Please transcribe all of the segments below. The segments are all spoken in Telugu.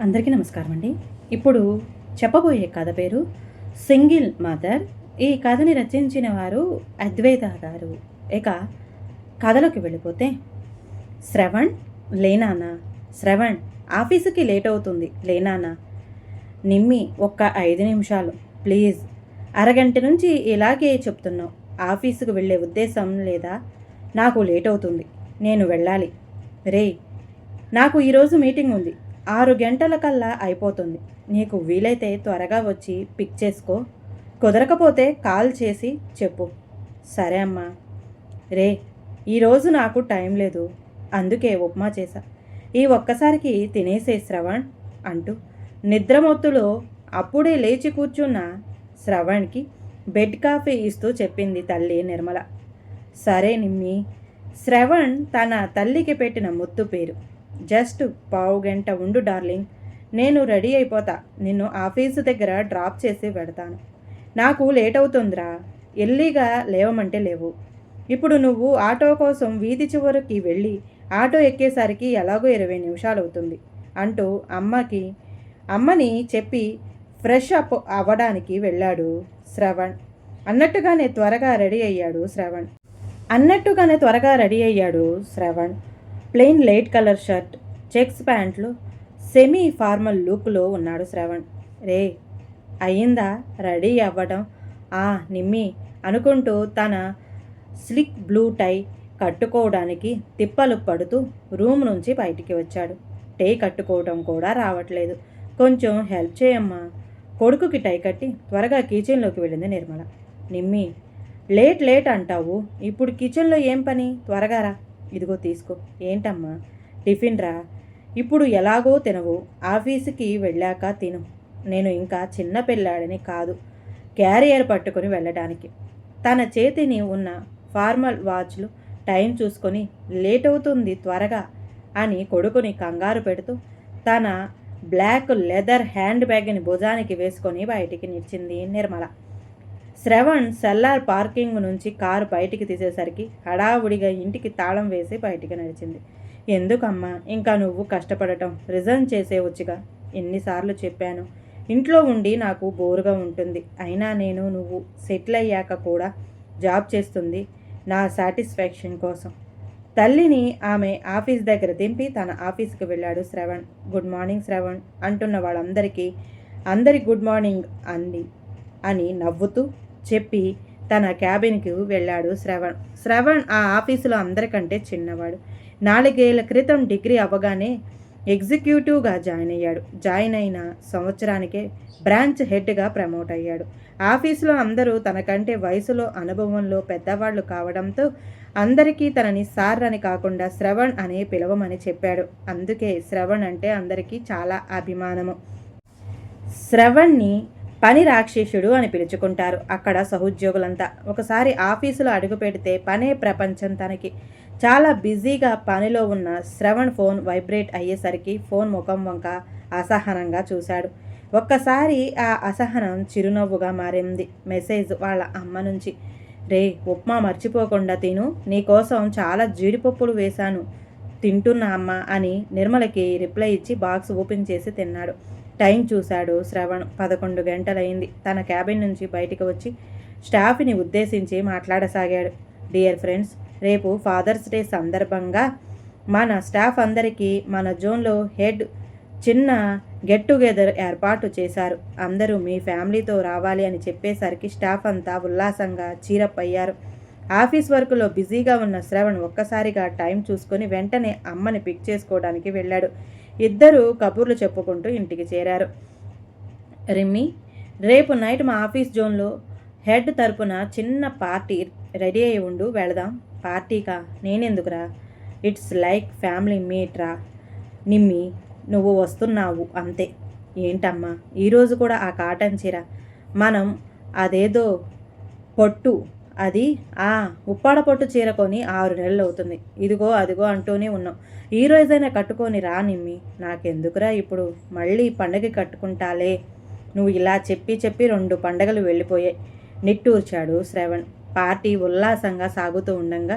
అందరికీ నమస్కారం అండి. ఇప్పుడు చెప్పబోయే కథ పేరు సింగిల్ మదర్. ఈ కథని రచించిన వారు అద్వైత గారు. ఇక కథలోకి వెళ్ళిపోతే, శ్రవణ్ లేనానా, శ్రవణ్ ఆఫీసుకి లేట్ అవుతుంది లేనానా, నిమ్మి ఒక్క 5 నిమిషాలు ప్లీజ్, అరగంట నుంచి ఇలాగే చెప్తున్నావు. ఆఫీసుకు వెళ్ళే ఉద్దేశం లేదా? నాకు లేట్ అవుతుంది, నేను వెళ్ళాలి. రే, నాకు ఈరోజు మీటింగ్ ఉంది, 6 గంటల కల్లా అయిపోతుంది. నీకు వీలైతే త్వరగా వచ్చి పిక్ చేసుకో, కుదరకపోతే కాల్ చేసి చెప్పు. సరే అమ్మా. రే, ఈరోజు నాకు టైం లేదు, అందుకే ఉప్మా చేశా, ఈ ఒక్కసారికి తినేసే శ్రవణ్ అంటూ నిద్రమొత్తులో అప్పుడే లేచి కూర్చున్న శ్రవణ్కి బెడ్ కాఫీ ఇస్తూ చెప్పింది తల్లి నిర్మల. సరే నిమ్మి. శ్రవణ్ తన తల్లికి పెట్టిన ముద్దు పేరు. జస్ట్ పావుగంట ఉండు డార్లింగ్, నేను రెడీ అయిపోతా, నిన్ను ఆఫీసు దగ్గర డ్రాప్ చేసి పెడతాను. నాకు లేట్ అవుతుందిరా, ఎల్లీగా లేవమంటే లేవు. ఇప్పుడు నువ్వు ఆటో కోసం వీధి చివరికి వెళ్ళి ఆటో ఎక్కేసరికి ఎలాగో 20 నిమిషాలు అవుతుంది అంటూ అమ్మని చెప్పి ఫ్రెష్ అప్ అవ్వడానికి వెళ్ళాడు శ్రవణ్. అన్నట్టుగానే త్వరగా రెడీ అయ్యాడు Shravan. Plain light colour shirt, checks ప్యాంట్లు, సెమీ ఫార్మల్ లుక్లో ఉన్నాడు శ్రవణ్. రే, అయ్యిందా రెడీ అవ్వడం? నిమ్మి అనుకుంటూ తన స్లిక్ బ్లూ టై కట్టుకోవడానికి తిప్పలు పడుతూ రూమ్ నుంచి బయటికి వచ్చాడు. టై కట్టుకోవడం కూడా రావట్లేదు, కొంచెం హెల్ప్ చేయమ్మా. కొడుకుకి టై కట్టి త్వరగా కిచెన్లోకి వెళ్ళింది నిర్మల. నిమ్మి, లేట్ అంటావు, ఇప్పుడు కిచెన్లో ఏం పని? త్వరగా రా, ఇదిగో తీసుకో. ఏంటమ్మా? టిఫిన్ రా, ఇప్పుడు ఎలాగో తినవు, ఆఫీసుకి వెళ్ళాక తిను. నేను ఇంకా చిన్న పిల్లాడిని కాదు క్యారియర్ పట్టుకొని వెళ్ళడానికి. తన చేతిని ఉన్న ఫార్మల్ వాచ్లు టైం చూసుకొని లేట్ అవుతుంది త్వరగా అని కొడుకుని కంగారు పెడుతూ తన బ్లాక్ లెదర్ హ్యాండ్ బ్యాగ్ని భుజానికి వేసుకొని బయటికి నిలిచింది నిర్మల. శ్రవణ్ సెల్లార్ పార్కింగ్ నుంచి కారు బయటికి తీసేసరికి హడావుడిగా ఇంటికి తాళం వేసి బయటికి నడిచింది. ఎందుకమ్మా ఇంకా నువ్వు కష్టపడటం, రిజైన్ చేసేవచ్చుగా. ఎన్నిసార్లు చెప్పాను, ఇంట్లో ఉండి నాకు బోరుగా ఉంటుంది. అయినా నువ్వు సెటిల్ అయ్యాక కూడా జాబ్ చేస్తుంది నా సాటిస్ఫాక్షన్ కోసం. తల్లిని ఆమె ఆఫీస్ దగ్గర దింపి తన ఆఫీస్కి వెళ్ళాడు శ్రవణ్. గుడ్ మార్నింగ్ శ్రవణ్ అంటున్న అందరి గుడ్ మార్నింగ్ అని నవ్వుతూ చెప్పి తన క్యాబిన్కి వెళ్ళాడు శ్రవణ్ ఆ ఆఫీసులో అందరికంటే చిన్నవాడు. 4 ఏళ్ల క్రితం డిగ్రీ అవ్వగానే ఎగ్జిక్యూటివ్గా జాయిన్ అయిన సంవత్సరానికే బ్రాంచ్ హెడ్గా ప్రమోట్ అయ్యాడు. ఆఫీసులో అందరూ తనకంటే వయసులో అనుభవంలో పెద్దవాళ్ళు కావడంతో అందరికీ తనని సార్ అని కాకుండా శ్రవణ్ అని పిలవమని చెప్పాడు. అందుకే శ్రవణ్ అంటే అందరికీ చాలా అభిమానము. శ్రవణ్ని పని రాక్షసుడు అని పిలుచుకుంటారు అక్కడ సహోద్యోగులంతా. ఒకసారి ఆఫీసులో అడుగు పెడితే పనే ప్రపంచం తనకి. చాలా బిజీగా పనిలో ఉన్న శ్రవణ్ ఫోన్ వైబ్రేట్ అయ్యేసరికి ఫోన్ ముఖం వంక అసహనంగా చూశాడు. ఒక్కసారి ఆ అసహనం చిరునవ్వుగా మారింది. మెసేజ్ వాళ్ళ అమ్మ నుంచి. రే, ఉప్మా మర్చిపోకుండా తిను, నీకోసం చాలా జీడిపప్పులు వేశాను, తింటున్నా అమ్మ అని నిర్మలకి రిప్లై ఇచ్చి బాక్స్ ఓపెన్ చేసి తిన్నాడు. టైం చూశాడు శ్రవణ్. 11 గంటలైంది. తన క్యాబిన్ నుంచి బయటికి వచ్చి స్టాఫ్ని ఉద్దేశించి మాట్లాడసాగాడు. డియర్ ఫ్రెండ్స్, రేపు ఫాదర్స్ డే సందర్భంగా మన స్టాఫ్ అందరికీ మన జోన్లో హెడ్ చిన్న గెట్ టుగెదర్ ఏర్పాటు చేశారు. అందరూ మీ ఫ్యామిలీతో రావాలి అని చెప్పేసరికి స్టాఫ్ అంతా ఉల్లాసంగా చీరప్ అయ్యారు. ఆఫీస్ వర్క్లో బిజీగా ఉన్న శ్రవణ్ ఒక్కసారిగా టైం చూసుకొని వెంటనే అమ్మని పిక్ చేసుకోవడానికి వెళ్ళాడు. ఇద్దరూ కబుర్లు చెప్పుకుంటూ ఇంటికి చేరారు. రిమ్మి, రేపు నైట్ మా ఆఫీస్ జోన్లో హెడ్ తరపున చిన్న పార్టీ రెడీ అయి ఉండు, వెళదాం. పార్టీకా? నేనెందుకురా, ఇట్స్ లైక్ ఫ్యామిలీ మీట్ రా. నిమ్మి, నువ్వు వస్తున్నావు అంతే. ఏంటమ్మా ఈరోజు కూడా ఆ కాటన్ చీర? మనం అదేదో పొట్టు, అది ఉప్పాడ పొట్టు చీర కొని 6 నెలలు అవుతుంది. ఇదిగో అదిగో అంటూనే ఉన్నాం. ఈ రోజైనా కట్టుకొని రా నిమ్మి. నాకెందుకురా ఇప్పుడు, మళ్ళీ పండగకి కట్టుకుంటాలే. నువ్వు ఇలా చెప్పి 2 పండగలు వెళ్ళిపోయాయి నిట్టూర్చాడు శ్రవణ్. పార్టీ ఉల్లాసంగా సాగుతూ ఉండగా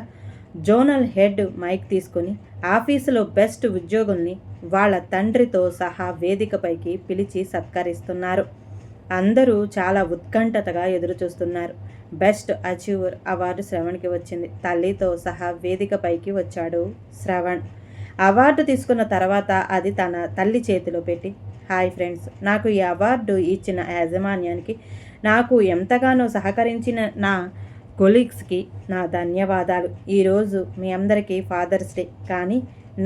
జోనల్ హెడ్ మైక్ తీసుకొని ఆఫీసులో బెస్ట్ ఉద్యోగుల్ని వాళ్ళ తండ్రితో సహా వేదికపైకి పిలిచి సత్కరిస్తున్నారు. అందరూ చాలా ఉత్కంఠతగా ఎదురుచూస్తున్నారు. బెస్ట్ అచీవర్ అవార్డు శ్రవణ్కి వచ్చింది. తల్లితో సహా వేదికపైకి వచ్చాడు శ్రవణ్. అవార్డు తీసుకున్న తర్వాత అది తన తల్లి చేతిలో పెట్టి, హాయ్ ఫ్రెండ్స్, నాకు ఈ అవార్డు ఇచ్చిన యాజమాన్యానికి, నాకు ఎంతగానో సహకరించిన నా కొలీగ్స్కి నా ధన్యవాదాలు. ఈరోజు మీ అందరికీ ఫాదర్స్ డే, కానీ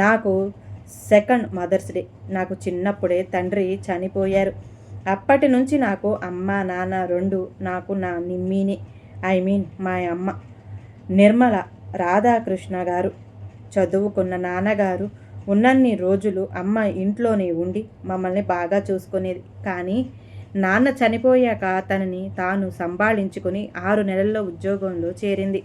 నాకు సెకండ్ మదర్స్ డే. నాకు చిన్నప్పుడే తండ్రి చనిపోయారు. అప్పటి నుంచి నాకు అమ్మ నాన్న రెండు. నాకు నా నిమ్మీని, మా అమ్మ నిర్మల రాధాకృష్ణ గారు. చదువుకున్న నాన్నగారు ఉన్నన్ని రోజులు అమ్మ ఇంట్లోనే ఉండి మమ్మల్ని బాగా చూసుకునేది. కానీ నాన్న చనిపోయాక తనని తాను సంభాళించుకొని 6 నెలల్లో ఉద్యోగంలో చేరింది.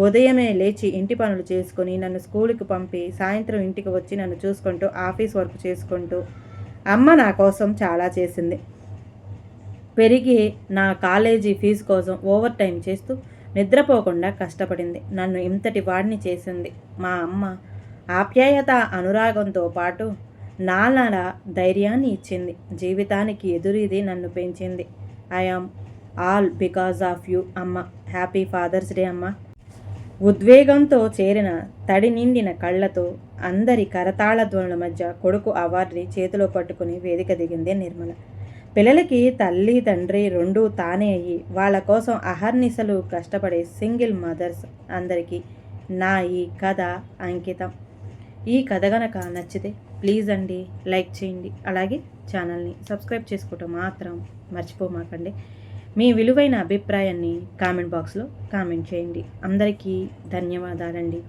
ఉదయమే లేచి ఇంటి పనులు చేసుకొని నన్ను స్కూల్కి పంపి సాయంత్రం ఇంటికి వచ్చి నన్ను చూసుకుంటూ ఆఫీస్ వర్క్ చేసుకుంటూ అమ్మ నా కోసం చాలా చేసింది. పెరిగి నా కాలేజీ ఫీజు కోసం ఓవర్ టైం చేస్తూ నిద్రపోకుండా కష్టపడింది. నన్ను ఇంతటి వాడిని చేసింది. మా అమ్మ ఆప్యాయత అనురాగంతో పాటు నాన్నల ధైర్యాన్ని ఇచ్చింది. జీవితానికి ఎదురీది నన్ను పెంచింది. I am all because of you అమ్మ. హ్యాపీ ఫాదర్స్ డే అమ్మ. ఉద్వేగంతో చేరిన తడి నిండిన కళ్ళతో అందరి కరతాళ ధ్వనుల మధ్య కొడుకు అవార్డుని చేతిలో పట్టుకుని వేదిక దిగింది నిర్మల. పిల్లలకి తల్లి తండ్రి రెండూ తానే అయ్యి వాళ్ళ కోసం అహర్నిశలు కష్టపడే సింగిల్ మదర్స్ అందరికీ నా ఈ కథ అంకితం. ఈ కథ గనక నచ్చితే ప్లీజ్ అండి లైక్ చేయండి, అలాగే ఛానల్ని సబ్స్క్రైబ్ చేసుకోవటం మాత్రం మర్చిపోమాకండి. మీ విలువైన అభిప్రాయాన్ని కామెంట్ బాక్స్లో కామెంట్ చేయండి. అందరికీ ధన్యవాదాలండి.